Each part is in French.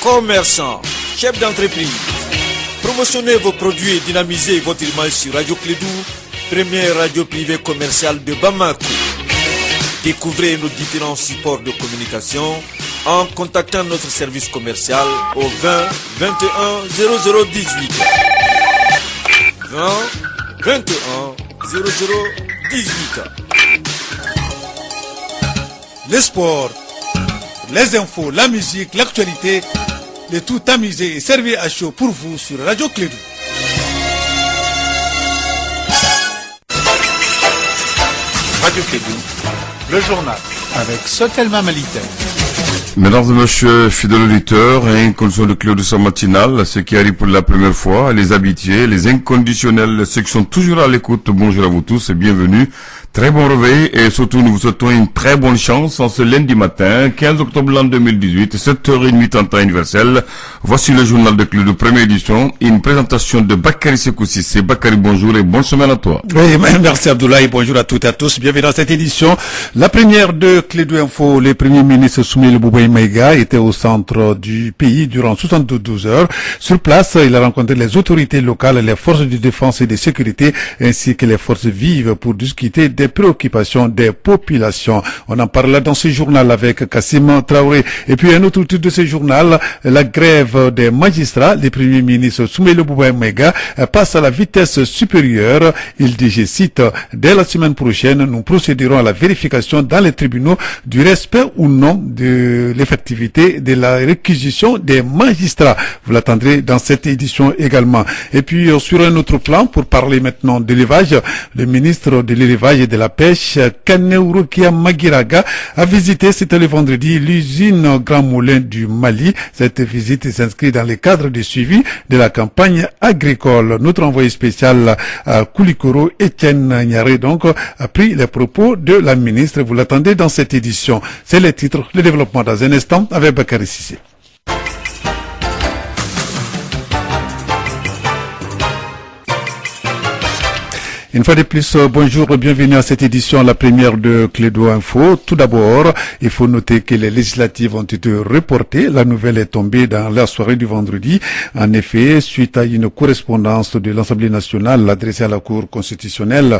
commerçants, chefs d'entreprise. Promotionnez vos produits et dynamisez votre image sur Radio Clédou, première radio privée commerciale de Bamako. Découvrez nos différents supports de communication en contactant notre service commercial au 20 21 0018. 20 21 0018. Les sports, les infos, la musique, l'actualité, le tout amusé et servi à chaud pour vous sur Radio Clédou. Radio Clédou, le journal avec Sotelma Malitaire. Mesdames et messieurs, fidèles auditeurs, et condition de Clédou sa matinale, ceux qui arrivent pour la première fois, les habitués, les inconditionnels, ceux qui sont toujours à l'écoute, bonjour à vous tous et bienvenue. Très bon réveil et surtout nous vous souhaitons une très bonne chance en ce lundi matin, 15 octobre l'an 2018, 7h30 temps universel. Voici le journal de Clédou, première édition, une présentation de Bakary Sekou Cissé. Bakary, bonjour et bonne semaine à toi. Oui, merci Abdoulaye, bonjour à toutes et à tous. Bienvenue dans cette édition. La première de Clédou Info, le premier ministre Soumaïla Bouboué Maïga était au centre du pays durant 72 heures. Sur place, il a rencontré les autorités locales, les forces de défense et de sécurité, ainsi que les forces vives pour discuter des préoccupations des populations. On en parle dans ce journal avec Kassim Traoré. Et puis un autre titre de ce journal, la grève des magistrats. Le premier ministre Soumaïla Bouboué Maïga passe à la vitesse supérieure. Il dit, je cite, dès la semaine prochaine, nous procéderons à la vérification dans les tribunaux du respect ou non de l'effectivité de la réquisition des magistrats. Vous l'attendrez dans cette édition également. Et puis sur un autre plan, pour parler maintenant de l'élevage, le ministre de l'élevage et de la pêche, Kaneurukia Magiraga, a visité, c'était le vendredi, l'usine Grand Moulin du Mali. Cette visite s'inscrit dans le cadre du suivi de la campagne agricole. Notre envoyé spécial à Koulikoro, Etienne Niaré, donc, a pris les propos de la ministre. Vous l'attendez dans cette édition. C'est le titre, le développement dans un instant avec Bakary Cissé. Une fois de plus, bonjour, bienvenue à cette édition, la première de Clédou Info. Tout d'abord, il faut noter que les législatives ont été reportées. La nouvelle est tombée dans la soirée du vendredi. En effet, suite à une correspondance de l'Assemblée nationale adressée à la Cour constitutionnelle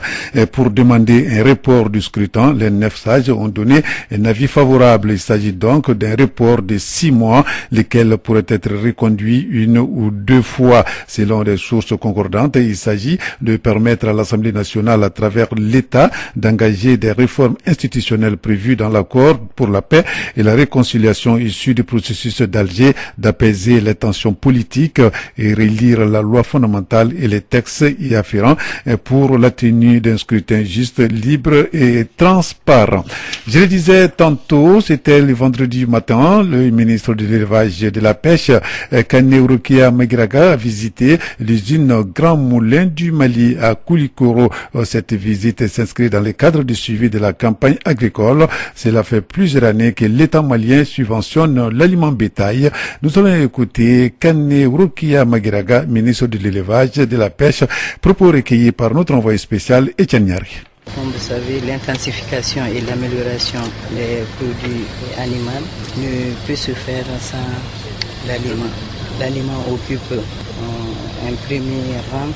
pour demander un report du scrutin, les 9 sages ont donné un avis favorable. Il s'agit donc d'un report de 6 mois, lesquels pourraient être reconduits une ou deux fois. Selon des sources concordantes, il s'agit de permettre à l'Assemblée nationale, à travers l'État, d'engager des réformes institutionnelles prévues dans l'accord pour la paix et la réconciliation issue du processus d'Alger, d'apaiser les tensions politiques et relire la loi fondamentale et les textes y afférents pour la tenue d'un scrutin juste, libre et transparent. Je le disais tantôt, c'était le vendredi matin, le ministre de l'élevage et de la pêche, Kaneurukia Magiraga, a visité l'usine Grand Moulin du Mali à Koulikoro. Cette visite s'inscrit dans le cadre du suivi de la campagne agricole. Cela fait plusieurs années que l'État malien subventionne l'aliment bétail. Nous allons écouter Kaneurukia Magiraga, ministre de l'élevage et de la pêche, propos recueillis par notre envoyé spécial Etienne Niaré. Comme vous savez, l'intensification et l'amélioration des produits animaux ne peut se faire sans l'aliment. L'aliment occupe un premier rang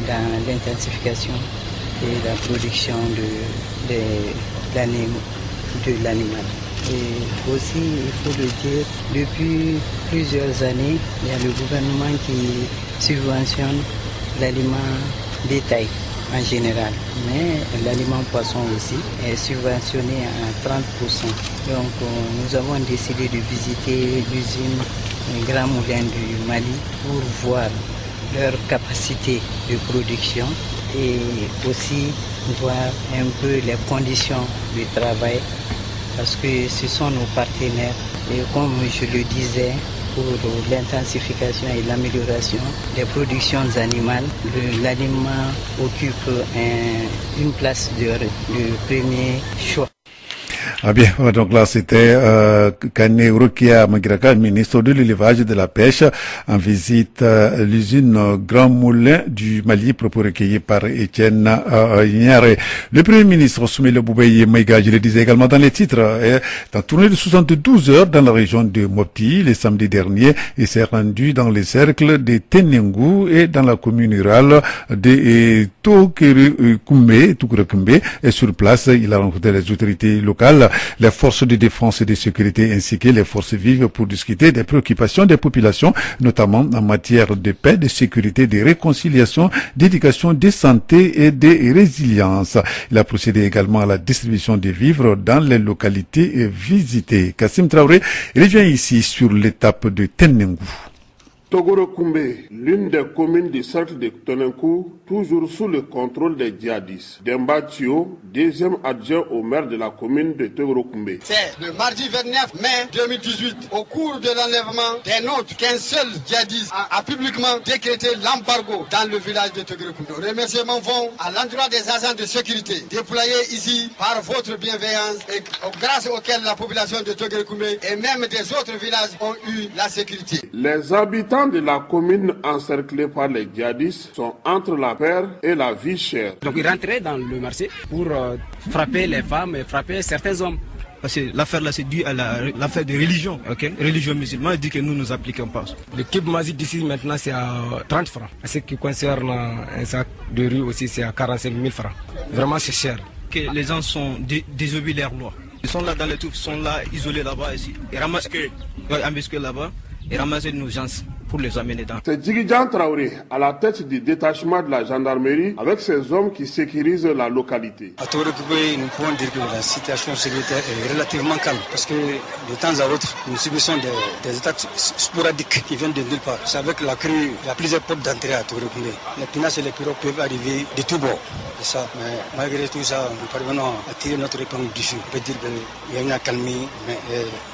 dans l'intensification et la production de l'animal. Et aussi, il faut le dire, depuis plusieurs années, il y a le gouvernement qui subventionne l'aliment bétail en général, mais l'aliment poisson aussi est subventionné à 30%. Donc nous avons décidé de visiter l'usine Grand Moulin du Mali pour voir leur capacité de production et aussi voir un peu les conditions de travail parce que ce sont nos partenaires et comme je le disais, pour l'intensification et l'amélioration des productions animales, l'aliment occupe une place de premier choix. Ah bien, donc là c'était Kane Rokia Magiraka, ministre de l'élevage et de la pêche, en visite à l'usine Grand Moulin du Mali, propos recueillis par Étienne Ignare. Le Premier ministre Soumele Boubaye Maïga, je le disais également dans les titres, est en tournée de 72 heures dans la région de Mopti le samedi dernier et s'est rendu dans les cercles de Tenengu et dans la commune rurale de Toukurekumbe. Et sur place, il a rencontré les autorités locales, les forces de défense et de sécurité ainsi que les forces vives pour discuter des préoccupations des populations, notamment en matière de paix, de sécurité, de réconciliation, d'éducation, de santé et de résilience. Il a procédé également à la distribution des vivres dans les localités visitées. Kassim Traoré revient ici sur l'étape de Tenengu. Toukurekumbe, l'une des communes du cercle de Tenengu, toujours sous le contrôle des djihadistes. Demba Thio, deuxième adjoint au maire de la commune de Toukurekumbe. C'est le mardi 29 mai 2018, au cours de l'enlèvement des nôtres, qu'un seul djihadiste a publiquement décrété l'embargo dans le village de Toukurekumbe. Nos remerciements vont à l'endroit des agents de sécurité déployés ici par votre bienveillance et grâce auxquels la population de Toukurekumbe et même des autres villages ont eu la sécurité. Les habitants de la commune encerclée par les djihadistes sont entre la peur et la vie chère. Donc ils rentraient dans le marché pour frapper les femmes et frapper certains hommes. Parce que l'affaire là c'est dû à l'affaire de religion. Okay. Religion musulmane dit que nous nous appliquons pas. Le kib mazi d'ici maintenant c'est à 30 francs. Ce qui concerne un sac de riz aussi c'est à 45 000 francs. Vraiment c'est cher. Que les gens sont désobéis leur loi. Ils sont là dans les touffes, ils sont là isolés là-bas ici. Ils ramassent là-bas et ramasser nos gens pour les amener dans. C'est Djigidjan Traoré à la tête du détachement de la gendarmerie avec ses hommes qui sécurisent la localité. À Toukurekumbe, nous pouvons dire que la situation sécuritaire est relativement calme parce que de temps à autre, nous subissons des attaques sporadiques qui viennent de nulle part. C'est avec la crue, il y a plusieurs portes d'entrée à Toukurekumbe. Les pinaces et les pirogues peuvent arriver de tous bords. C'est ça. Mais malgré tout ça, nous parvenons à tirer notre épingle du jeu. On peut dire qu'il y a une accalmie, mais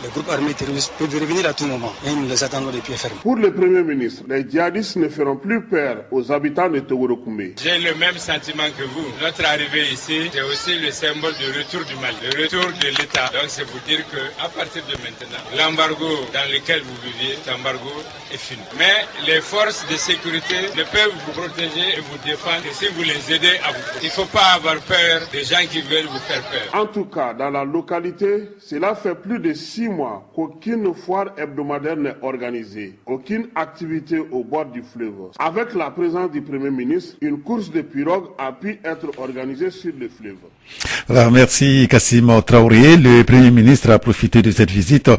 les groupes armés terroristes peuvent revenir à tout moment. Et nous les attendons de pied ferme. Pour le Premier ministre, les djihadistes ne feront plus peur aux habitants de Toukurekumbe. J'ai le même sentiment que vous. Notre arrivée ici, c'est aussi le symbole du retour du Mali, le retour de l'État. Donc c'est pour dire qu'à partir de maintenant, l'embargo dans lequel vous viviez, cet embargo est fini. Mais les forces de sécurité ne peuvent vous protéger et vous défendre que si vous les aidez à vous. Il ne faut pas avoir peur des gens qui veulent vous faire peur. En tout cas, dans la localité, cela fait plus de 6 mois qu'aucune foire hebdomadaire n'est organisée, aucune activité au bord du fleuve. Avec la présence du Premier ministre, une course de pirogue a pu être organisée sur le fleuve. Alors, merci Kassim Traoré. Le Premier ministre a profité de cette visite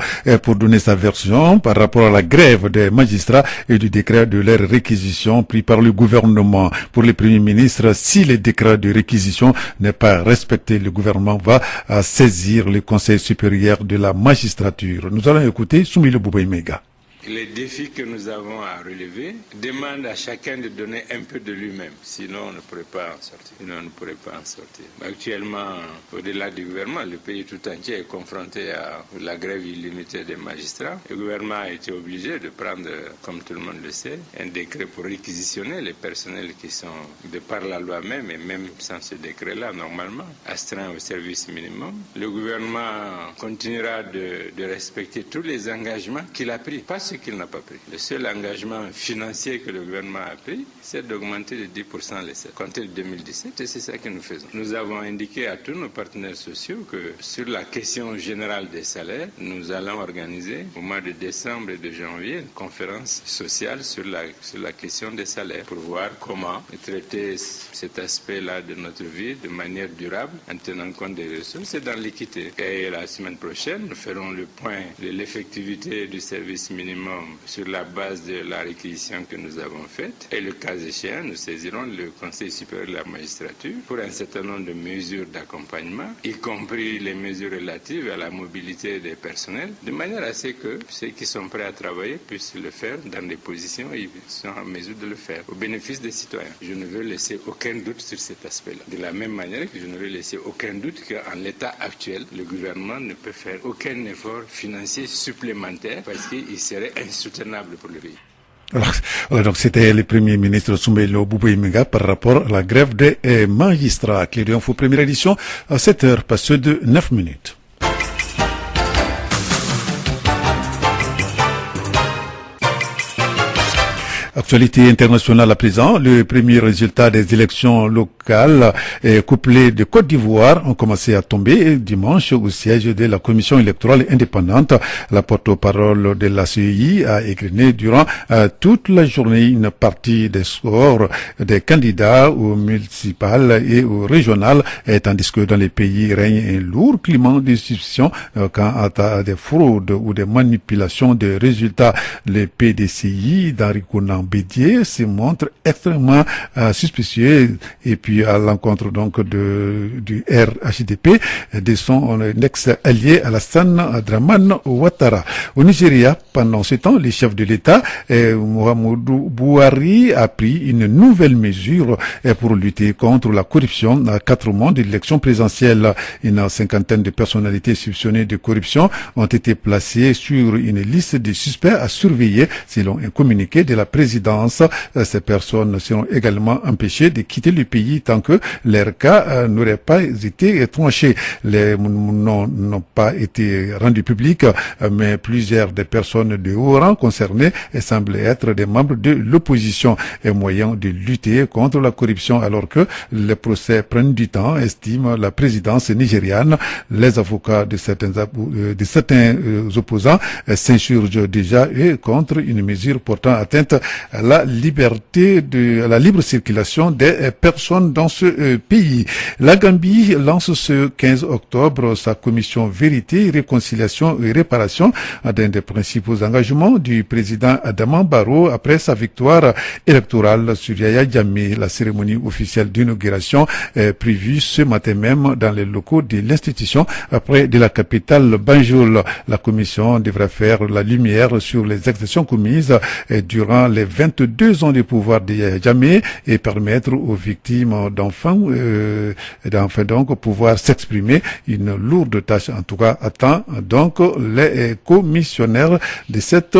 pour donner sa version par rapport à la grève des magistrats et du décret de leur réquisition pris par le gouvernement. Pour le Premier ministre, si le décret de réquisition n'est pas respecté, le gouvernement va saisir le Conseil supérieur de la magistrature. Nous allons écouter Soumile Boubaye Mega. Les défis que nous avons à relever demandent à chacun de donner un peu de lui-même. Sinon, on ne pourrait pas en sortir. Actuellement, au-delà du gouvernement, le pays tout entier est confronté à la grève illimitée des magistrats. Le gouvernement a été obligé de prendre, comme tout le monde le sait, un décret pour réquisitionner les personnels qui sont, de par la loi même, et même sans ce décret-là, normalement, astreints au service minimum. Le gouvernement continuera de respecter tous les engagements qu'il a pris. Pas ce qu'il n'a pas pris. Le seul engagement financier que le gouvernement a pris, c'est d'augmenter de 10% les salaires. Compté de 2017, et c'est ça que nous faisons. Nous avons indiqué à tous nos partenaires sociaux que sur la question générale des salaires, nous allons organiser au mois de décembre et de janvier une conférence sociale sur la question des salaires pour voir comment traiter cet aspect-là de notre vie de manière durable en tenant compte des ressources et dans l'équité. Et la semaine prochaine, nous ferons le point de l'effectivité du service minimum sur la base de la réquisition que nous avons faite. Et le cas échéant, nous saisirons le Conseil supérieur de la magistrature pour un certain nombre de mesures d'accompagnement, y compris les mesures relatives à la mobilité des personnels, de manière à ce que ceux qui sont prêts à travailler puissent le faire dans des positions où ils sont en mesure de le faire, au bénéfice des citoyens. Je ne veux laisser aucun doute sur cet aspect-là. De la même manière que je ne veux laisser aucun doute qu'en l'état actuel, le gouvernement ne peut faire aucun effort financier supplémentaire parce qu'il serait insoutenable pour le pays. Alors, donc c'était le Premier ministre Soumele Boubaye Mega par rapport à la grève des magistrats. Clé d'info, première édition, à 7h, passé de 9 minutes. Actualité internationale à présent, le premier résultat des élections locales couplées de Côte d'Ivoire ont commencé à tomber dimanche au siège de la commission électorale indépendante. La porte-parole de la CEI a égrené durant toute la journée une partie des scores des candidats aux municipales et aux régionales, tandis que dans les pays règne un lourd climat de suspicion quant à des fraudes ou des manipulations de résultats. Le PDCI d'Henri Konan Bédier se montre extrêmement suspicieux et puis à l'encontre donc du RHDP de son ex-allié Alassane Dramane Ouattara. Au Nigeria, pendant ce temps, le chef de l'État Muhammadu Buhari a pris une nouvelle mesure pour lutter contre la corruption à 4 mois de l'élection présidentielle. Une cinquantaine de personnalités soupçonnées de corruption ont été placées sur une liste de suspects à surveiller selon un communiqué de la présidence. Ces personnes seront également empêchées de quitter le pays tant que leur cas n'aurait pas été tranché. Les noms n'ont pas été rendus publics, mais plusieurs des personnes de haut rang concernées semblent être des membres de l'opposition. Un moyen de lutter contre la corruption alors que les procès prennent du temps, estime la présidence nigériane. Les avocats de certains opposants s'insurgent déjà contre une mesure portant atteinte à la liberté à la libre circulation des personnes dans ce pays. La Gambie lance ce 15 octobre sa commission vérité, réconciliation et réparation, d'un des principaux engagements du président Adama Barrow après sa victoire électorale sur Yaya Jammeh. La cérémonie officielle d'inauguration est prévue ce matin même dans les locaux de l'institution près de la capitale Banjul. La commission devra faire la lumière sur les exactions commises durant les 22 ans de pouvoir de Yaya Jammeh et permettre aux victimes d'enfants donc pouvoir s'exprimer. Une lourde tâche en tout cas attend donc les commissionnaires de cette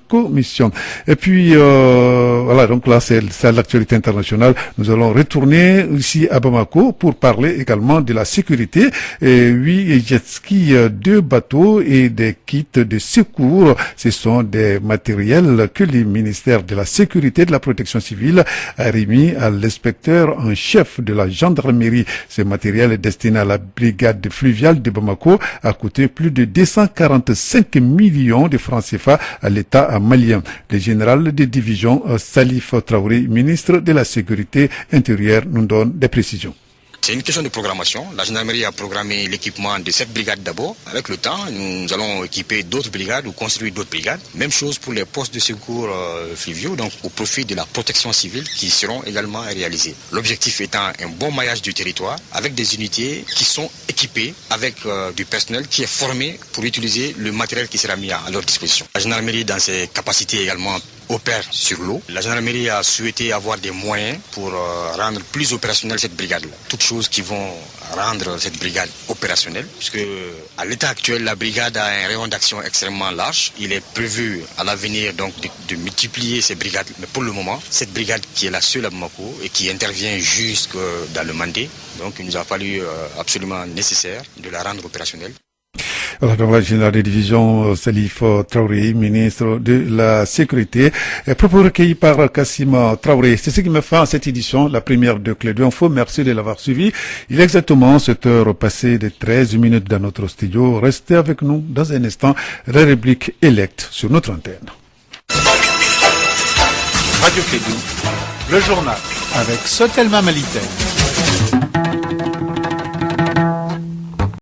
commission. Et puis voilà, donc là c'est l'actualité internationale. Nous allons retourner ici à Bamako pour parler également de la sécurité. 8 jet skis, 2 bateaux et des kits de secours. Ce sont des matériels que le ministère de la Sécurité et de la Protection civile a remis à l'inspecteur en chef de la gendarmerie. Ce matériel est destiné à la brigade fluviale de Bamako a coûté plus de 245 millions de francs CFA à l'État malien. Le général de division Salif Traoré, ministre de la Sécurité intérieure, nous donne des précisions. C'est une question de programmation. La gendarmerie a programmé l'équipement de cette brigade d'abord. Avec le temps, nous allons équiper d'autres brigades ou construire d'autres brigades. Même chose pour les postes de secours fluviaux, donc au profit de la protection civile qui seront également réalisés. L'objectif étant un bon maillage du territoire avec des unités qui sont équipées avec du personnel qui est formé pour utiliser le matériel qui sera mis à leur disposition. La gendarmerie, dans ses capacités également, opère sur l'eau. La gendarmerie a souhaité avoir des moyens pour rendre plus opérationnelle cette brigade-là. Toutes choses qui vont rendre cette brigade opérationnelle, puisque à l'état actuel, la brigade a un rayon d'action extrêmement large. Il est prévu à l'avenir donc de multiplier ces brigades. Mais pour le moment, cette brigade qui est la seule à Bamako et qui intervient jusque dans le Mandé, donc il nous a fallu absolument nécessaire de la rendre opérationnelle. Voilà, donc la générale de division Salif Traoré, ministre de la Sécurité. Propos recueillis par Kassim Traoré. C'est ce qui me fait en cette édition, la première de Clé d'Info. Merci de l'avoir suivi. Il est exactement 7 heures passées de 13 minutes dans notre studio. Restez avec nous dans un instant. La rubrique Elect sur notre antenne. Radio Clédou, le journal avec Sotelma Malitel.